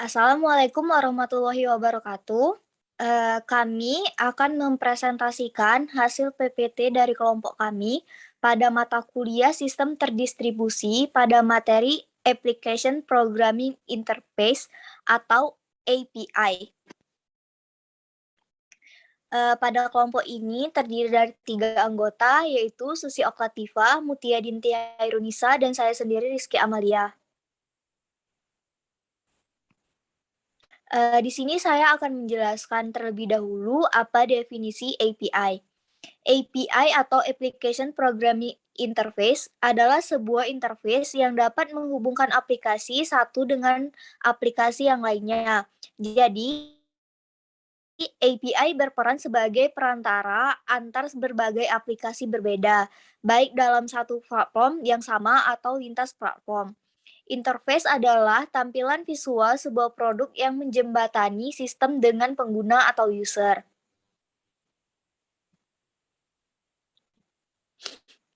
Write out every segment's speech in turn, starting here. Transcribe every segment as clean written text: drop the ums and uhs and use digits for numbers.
Assalamualaikum warahmatullahi wabarakatuh. Kami akan mempresentasikan hasil PPT dari kelompok kami pada mata kuliah Sistem Terdistribusi pada materi Application Programming Interface atau API. Pada kelompok ini terdiri dari 3 anggota, yaitu Susi Oklativa, Mutia Dintia Irunisa, dan saya sendiri Rizky Amalia. Di sini saya akan menjelaskan terlebih dahulu apa definisi API. API atau Application Programming Interface adalah sebuah interface yang dapat menghubungkan aplikasi satu dengan aplikasi yang lainnya. Jadi, API berperan sebagai perantara antar berbagai aplikasi berbeda, baik dalam satu platform yang sama atau lintas platform. Interface adalah tampilan visual sebuah produk yang menjembatani sistem dengan pengguna atau user.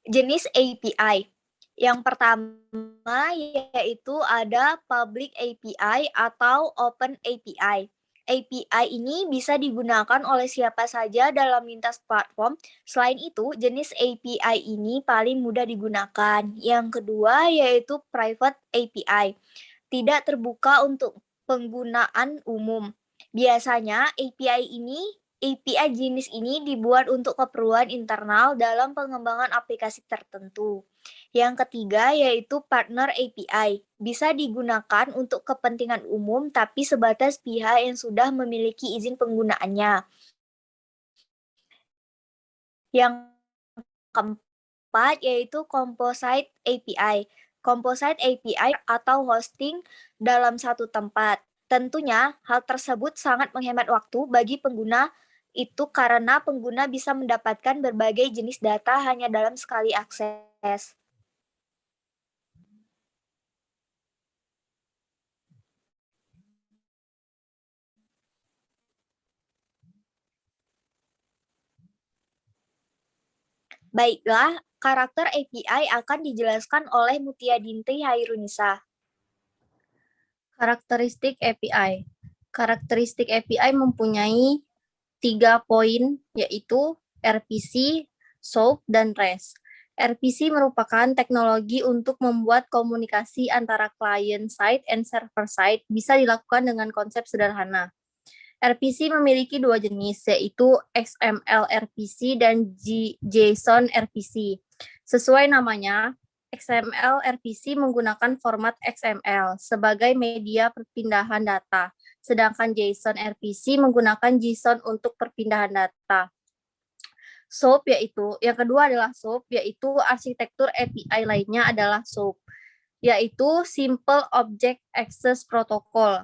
Jenis API. Yang pertama yaitu ada Public API atau Open API. API ini bisa digunakan oleh siapa saja dalam lintas platform. Selain itu, jenis API ini paling mudah digunakan. Yang kedua yaitu Private API. Tidak terbuka untuk penggunaan umum. Biasanya API jenis ini dibuat untuk keperluan internal dalam pengembangan aplikasi tertentu. Yang ketiga yaitu partner API. Bisa digunakan untuk kepentingan umum tapi sebatas pihak yang sudah memiliki izin penggunaannya. Yang keempat yaitu Composite API. Composite API atau hosting dalam satu tempat. Tentunya hal tersebut sangat menghemat waktu bagi pengguna itu karena pengguna bisa mendapatkan berbagai jenis data hanya dalam sekali akses. Baiklah, karakter API akan dijelaskan oleh Mutia Dinti Hairunisa. Karakteristik API. Karakteristik API mempunyai 3 poin, yaitu RPC, SOAP, dan REST. RPC merupakan teknologi untuk membuat komunikasi antara client side and server side bisa dilakukan dengan konsep sederhana. RPC memiliki 2 jenis, yaitu XML RPC dan JSON RPC. Sesuai namanya, XML RPC menggunakan format XML sebagai media perpindahan data, sedangkan JSON RPC menggunakan JSON untuk perpindahan data. SOAP yang kedua adalah SOAP, yaitu arsitektur API lainnya adalah SOAP, yaitu Simple Object Access Protocol.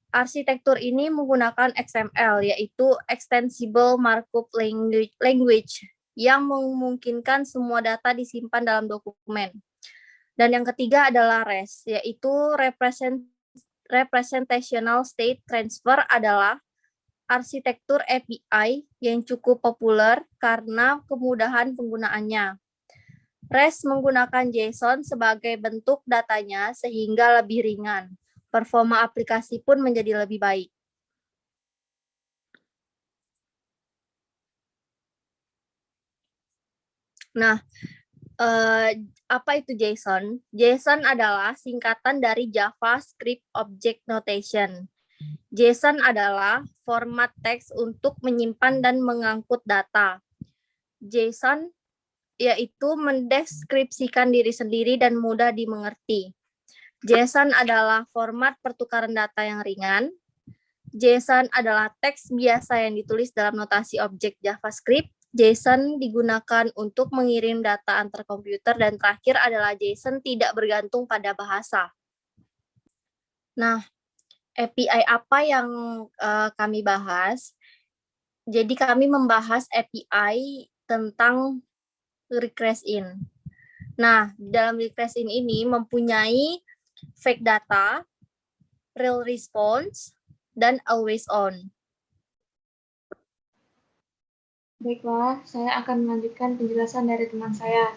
Arsitektur ini menggunakan XML, yaitu Extensible Markup Language, yang memungkinkan semua data disimpan dalam dokumen. Dan yang ketiga adalah REST, yaitu Representational State Transfer adalah arsitektur API yang cukup populer karena kemudahan penggunaannya. REST menggunakan JSON sebagai bentuk datanya sehingga lebih ringan. Performa aplikasi pun menjadi lebih baik. Nah, apa itu JSON? JSON adalah singkatan dari JavaScript Object Notation. JSON adalah format teks untuk menyimpan dan mengangkut data. JSON yaitu mendeskripsikan diri sendiri dan mudah dimengerti. JSON adalah format pertukaran data yang ringan. JSON adalah teks biasa yang ditulis dalam notasi objek JavaScript. JSON digunakan untuk mengirim data antar komputer, dan terakhir adalah JSON tidak bergantung pada bahasa. Nah, API apa yang kami bahas? Jadi kami membahas API tentang request in. Nah, dalam request in ini mempunyai fake data, real response, dan always on. Baiklah, saya akan melanjutkan penjelasan dari teman saya.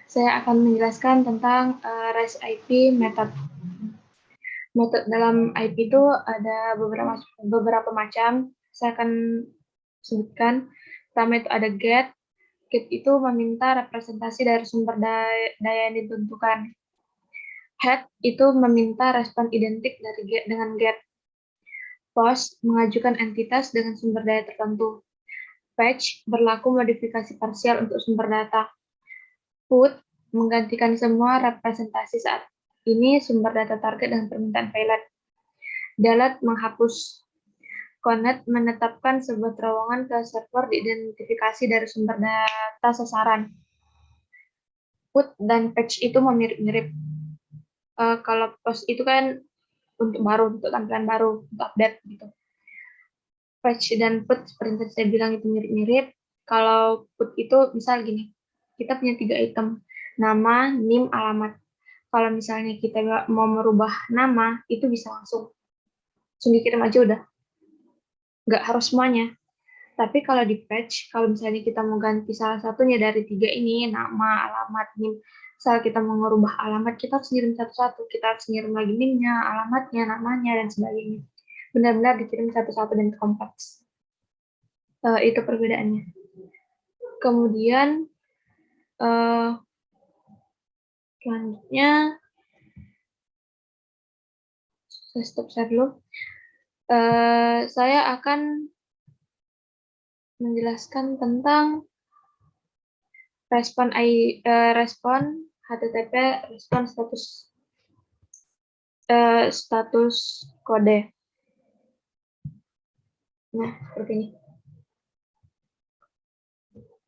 Saya akan menjelaskan tentang REST IP method. Metode dalam IP itu ada beberapa macam. Saya akan sebutkan. Pertama itu ada get. Get itu meminta representasi dari sumber daya yang ditentukan. Head itu meminta respon identik dari get dengan get. Post mengajukan entitas dengan sumber daya tertentu. Patch berlaku modifikasi parsial untuk sumber data. Put menggantikan semua representasi saat ini sumber data target dengan permintaan payload. Delete menghapus. Connect menetapkan sebuah terowongan ke server diidentifikasi dari sumber data sasaran. Put dan patch itu mirip-mirip. Kalau post itu kan untuk tampilan baru, untuk update gitu. Patch dan put seperti yang saya bilang itu mirip-mirip. Kalau put itu misal gini, kita punya 3 item, nama, NIM, alamat. Kalau misalnya kita mau merubah nama, itu bisa langsung dikirim aja udah. Nggak harus semuanya. Tapi kalau di patch, kalau misalnya kita mau ganti salah satunya dari 3 ini, nama, alamat, NIM, misal kita mau merubah alamat, kita harus ngirim satu-satu. Kita harus ngirim lagi NIM-nya, alamatnya, namanya, dan sebagainya. Benar-benar dikirim satu-satu dan kompleks. Itu perbedaannya. Kemudian, selanjutnya, saya stop share dulu. Saya akan menjelaskan tentang respon HTTP, respon status kode. Nah, seperti ini.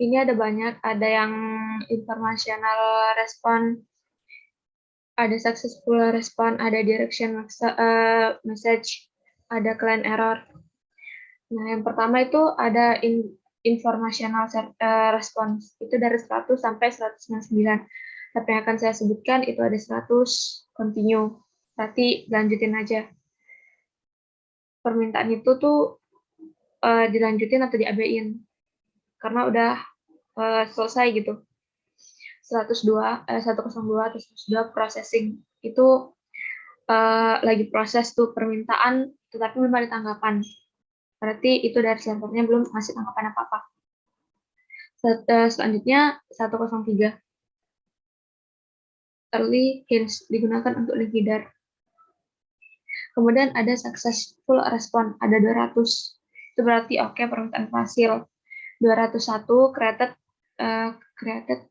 Ini ada banyak, ada yang informational respon, ada successful respon, ada direction message, ada client error. Nah, yang pertama itu ada informational response, itu dari 100 sampai 199. Tapi yang akan saya sebutkan itu ada 100 continue, berarti lanjutin aja. Permintaan itu tuh dilanjutin atau diabain, karena udah selesai gitu. 102 atau 102 processing itu lagi proses tuh permintaan tetapi belum ada tanggapan, berarti itu dari servernya belum ngasih tanggapan apa-apa. Selanjutnya 103 early hints digunakan untuk link header. Kemudian ada successful response, ada 200, itu berarti oke, permintaan berhasil. 201 created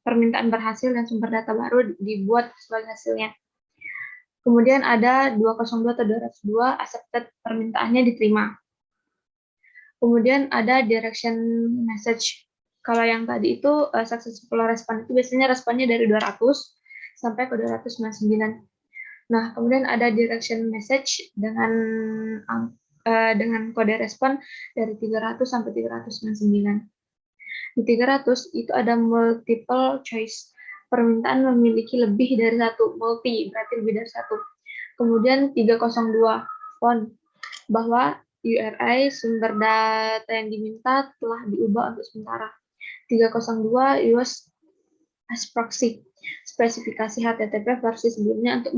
permintaan berhasil dan sumber data baru dibuat sebagai hasilnya. Kemudian ada 202 atau 202 accepted, permintaannya diterima. Kemudian ada direction message. Kalau yang tadi itu successful response itu biasanya responnya dari 200 sampai ke 299. Nah, kemudian ada direction message dengan kode respon dari 300 sampai 399. Di 300 itu ada multiple choice. Permintaan memiliki lebih dari satu, multi berarti lebih dari satu. Kemudian 302 font, bahwa URI sumber data yang diminta telah diubah untuk sementara. 302 use as proxy, spesifikasi HTTP versi sebelumnya untuk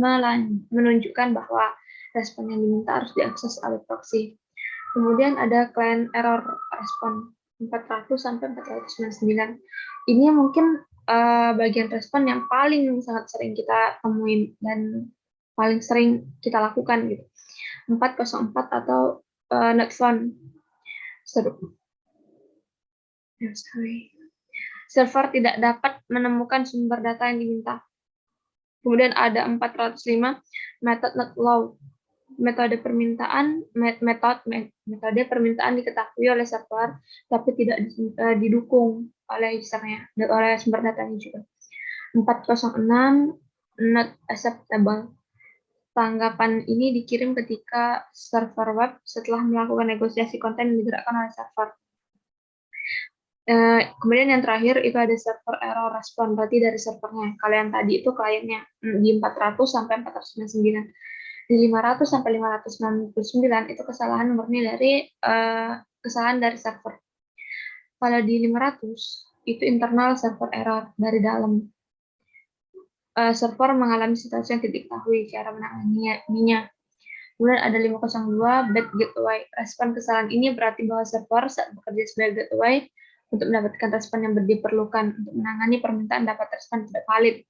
menunjukkan bahwa respon yang diminta harus diakses oleh proxy. Kemudian ada client error respon 400 sampai 499. Ini mungkin bagian respon yang paling sangat sering kita temuin dan paling sering kita lakukan gitu. 404 atau not found. Server tidak dapat menemukan sumber data yang diminta. Kemudian ada 405 method not allowed. Metode permintaan diketahui oleh server tapi tidak didukung oleh usernya, oleh sumber datanya juga. 406 not acceptable. Tanggapan ini dikirim ketika server web setelah melakukan negosiasi konten yang digerakkan oleh server. Kemudian yang terakhir itu ada server error respon, berarti dari servernya. Kalau yang tadi itu kliennya di 400 sampai 499. Di 500 sampai 599 itu kesalahan murni dari kesalahan dari server. Kalau di 500 itu internal server error dari dalam. Server mengalami situasi yang tidak diketahui cara menanganinya. Kemudian ada 502 bad gateway. Respon kesalahan ini berarti bahwa server saat bekerja sebagai gateway untuk mendapatkan respon yang diperlukan untuk menangani permintaan dapat respon tidak valid.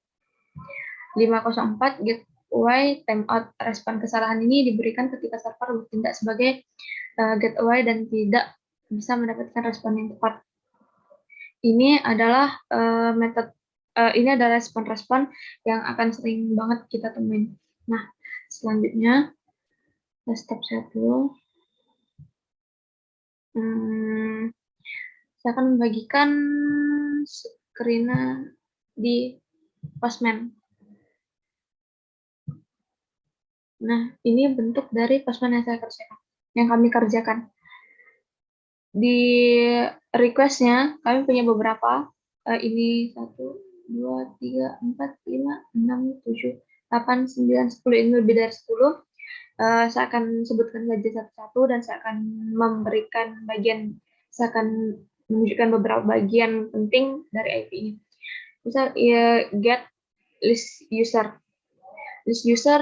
504 gateway timeout. Respon kesalahan ini diberikan ketika server bertindak sebagai gateway dan tidak bisa mendapatkan respon yang tepat. Ini adalah ini adalah respon-respon yang akan sering banget kita temuin. Nah, selanjutnya step 1. Saya akan membagikan screen di Postman. Nah, ini bentuk dari Postman yang kami kerjakan. Di request-nya kami punya beberapa. Ini 1, 2, 3, 4, 5, 6, 7, 8, 9, 10. Ini lebih dari 10. Saya akan sebutkan saja satu-satu dan saya akan saya akan menunjukkan beberapa bagian penting dari IP ini. Misal get list user. List user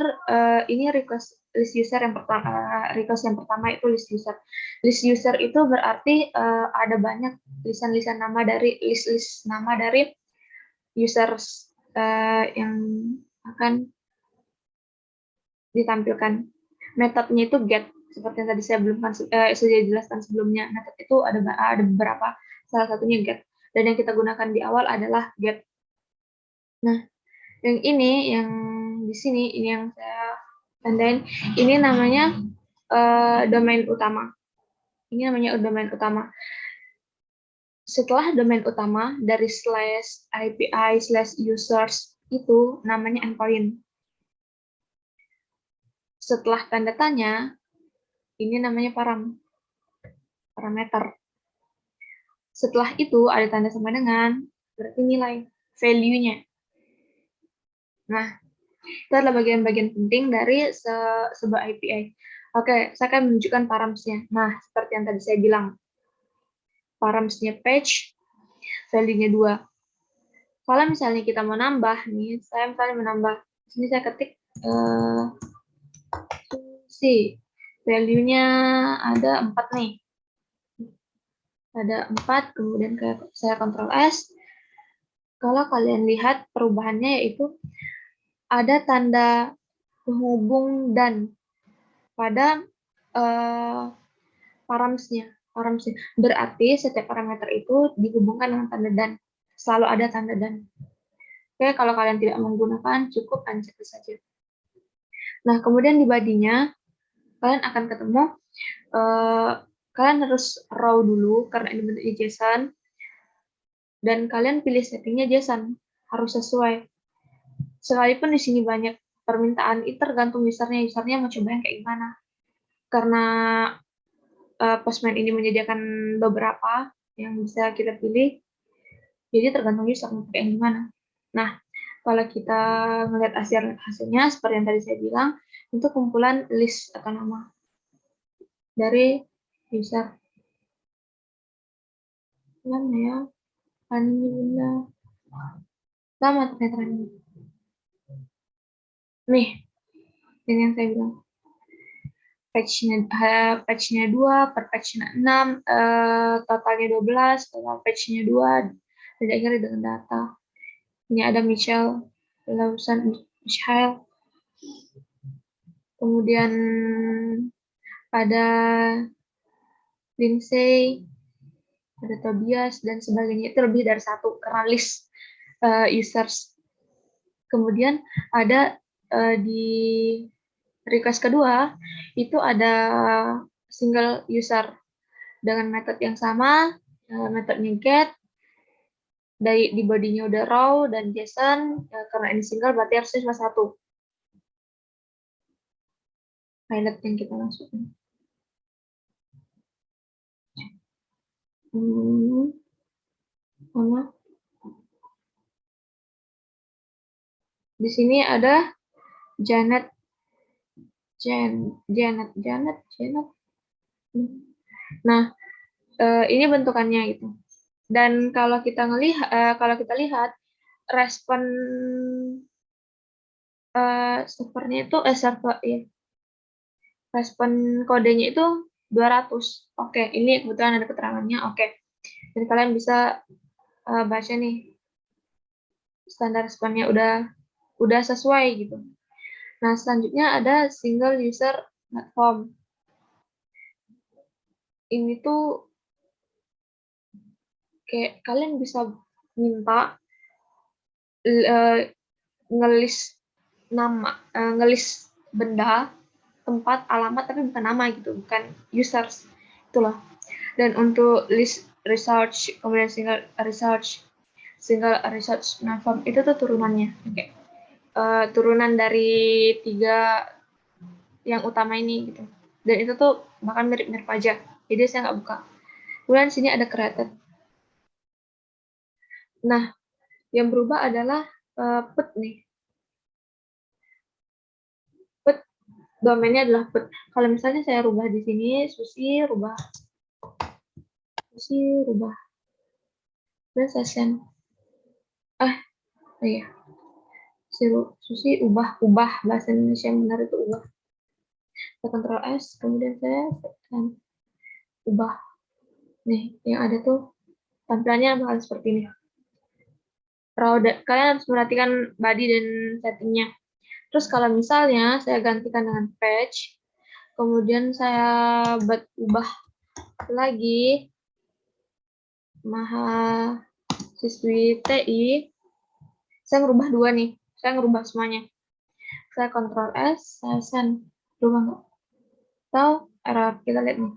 ini request list user yang pertama. Request yang pertama itu list user. List user itu berarti ada banyak lisan-lisan nama dari list nama dari users yang akan ditampilkan. Metodenya itu get, seperti yang tadi saya jelaskan sebelumnya. Metode itu ada beberapa, salah satunya get. Dan yang kita gunakan di awal adalah get. Nah, yang di sini, ini yang saya tandain, ini namanya domain utama. Ini namanya domain utama. Setelah domain utama, dari /API/users itu namanya endpoint. Setelah tanda tanya, ini namanya parameter. Setelah itu ada tanda sama dengan, berarti nilai, value-nya. Nah, itu adalah bagian-bagian penting dari sebuah API. Oke, saya akan menunjukkan params-nya. Nah, seperti yang tadi saya bilang, params-nya page, value-nya 2. Kalau misalnya kita mau nambah nih, saya misalnya menambah, sini saya ketik value-nya ada 4 nih. Ada 4, kemudian saya Ctrl S. Kalau kalian lihat perubahannya yaitu ada tanda penghubung dan pada params-nya. Berarti setiap parameter itu dihubungkan dengan tanda dan. Selalu ada tanda dan. Oke, kalau kalian tidak menggunakan, cukup uncheck saja. Nah, kemudian di body-nya, kalian akan ketemu, kalian harus raw dulu, karena ini bentuknya JSON, dan kalian pilih settingnya JSON, harus sesuai. Sekalipun di sini banyak permintaan, itu tergantung usernya mau coba yang kayak gimana. Karena Postman ini menyediakan beberapa yang bisa kita pilih, jadi tergantung user mau pakai yang gimana. Nah, kalau kita melihat hasilnya, seperti yang tadi saya bilang, itu kumpulan list atau nama dari user. Mana ya? Ini bunda. Lama ternyata ini. Nih, ini yang saya bilang. Page-nya 2, per page-nya 6, totalnya 12, total page-nya 2, dan akhirnya dengan data. Ini ada Michael, kemudian ada Lindsay, ada Tobias, dan sebagainya. Itu lebih dari 1 karena list users. Kemudian ada di request kedua, itu ada single user dengan metode yang sama, metodenya get, di body-nya udah raw dan JSON, karena ini single berarti harusnya cuma 1. Highlight yang kita masukin. Sama. Di sini ada Janet. Nah, ini bentukannya gitu. Dan kalau kita lihat respon servernya itu respon kodenya itu 200. Oke, ini kebetulan ada keterangannya. Oke. Dan kalian bisa baca nih standar responnya udah sesuai gitu. Nah, selanjutnya ada single user platform. Ini tuh kayak kalian bisa minta ngelis nama, ngelis benda, tempat, alamat, tapi bukan nama gitu, bukan users. Itulah. Dan untuk list research, kemudian single research platform itu tuh turunannya. Oke. Turunan dari 3 yang utama ini gitu. Dan itu tuh bahkan mirip-mirip aja. Jadi saya nggak buka. Kemudian sini ada created. Nah, yang berubah adalah put nih. Put domainnya adalah put. Kalau misalnya saya rubah di sini, Susi rubah. Dan saya send. Oh iya. Susi ubah bahasa Indonesia yang benar itu ubah. Saya Ctrl S, kemudian saya send. Ubah. Nih, yang ada tuh tampilannya bakal seperti ini. Kalian harus perhatikan body dan settingnya. Terus kalau misalnya saya gantikan dengan page, kemudian saya ubah lagi mahasiswi TI, saya ngerubah 2 nih, saya ngerubah semuanya. Saya Ctrl S, saya send, berubah nggak? Atau error, kita lihat nih.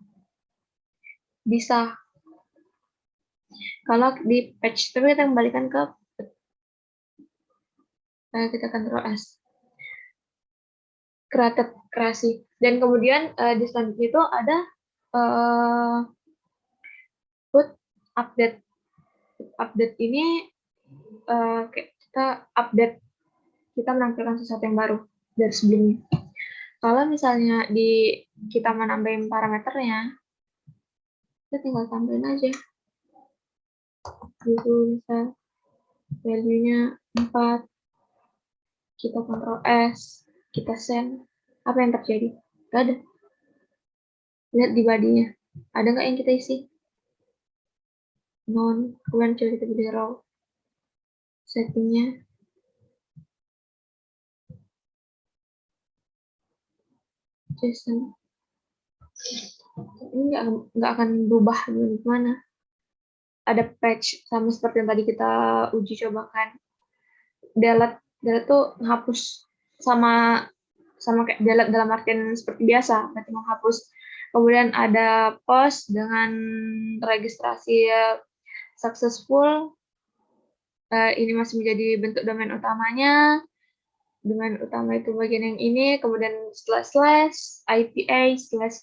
Bisa. Kalau di page, tapi kita kembalikan ke kita Ctrl S. Kreasi. Dan kemudian di selanjutnya itu ada put update. Update ini kita update, kita menampilkan sesuatu yang baru dari sebelumnya. Kalau misalnya kita mau nambahin parameternya, kita tinggal tambahin aja. Gitu, misal value-nya 4, kita Ctrl S, kita send. Apa yang terjadi? Gak ada. Lihat di body-nya. Ada nggak yang kita isi? Non. Kemudian coba kita pilih raw. Settingnya. JSON. Ini nggak akan berubah gimana. Ada patch sama seperti yang tadi kita uji cobakan. Delete tuh menghapus sama kayak delete dalam artian seperti biasa, berarti menghapus. Kemudian ada post dengan registrasi successful. Ini masih menjadi bentuk domain utamanya. Domain utama itu bagian yang ini, kemudian slash IPA slash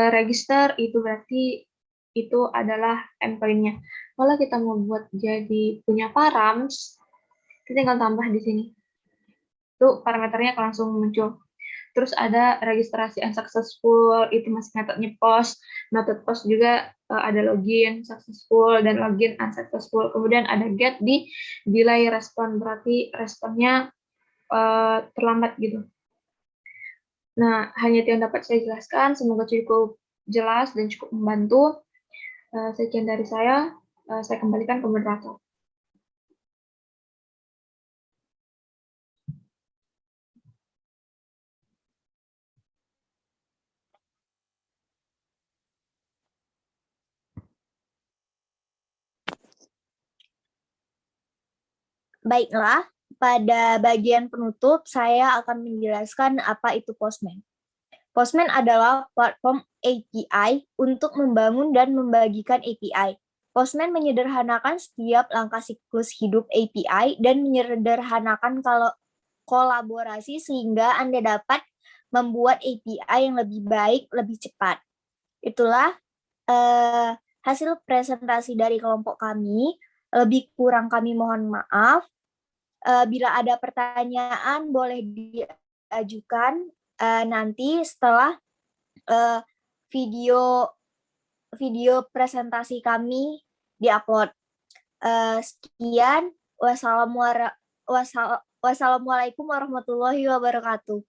register, itu berarti itu adalah endpoint-nya. Kalau kita mau buat jadi punya params, kita tinggal tambah di sini. Itu parameternya akan langsung muncul. Terus ada registrasi unsuccessful, itu masih metodenya post. Metode post juga ada login successful dan login unsuccessful. Kemudian ada get di delay respon, berarti responnya terlambat gitu. Nah, hanya itu yang dapat saya jelaskan. Semoga cukup jelas dan cukup membantu. Sekian dari saya kembalikan ke moderator. Baiklah, pada bagian penutup saya akan menjelaskan apa itu Postman. Postman adalah platform API untuk membangun dan membagikan API. Postman menyederhanakan setiap langkah siklus hidup API dan menyederhanakan kolaborasi sehingga Anda dapat membuat API yang lebih baik, lebih cepat. Itulah hasil presentasi dari kelompok kami. Lebih kurang kami mohon maaf. Bila ada pertanyaan boleh diajukan nanti setelah video presentasi kami diupload. Sekian, wassalamualaikum warahmatullahi wabarakatuh.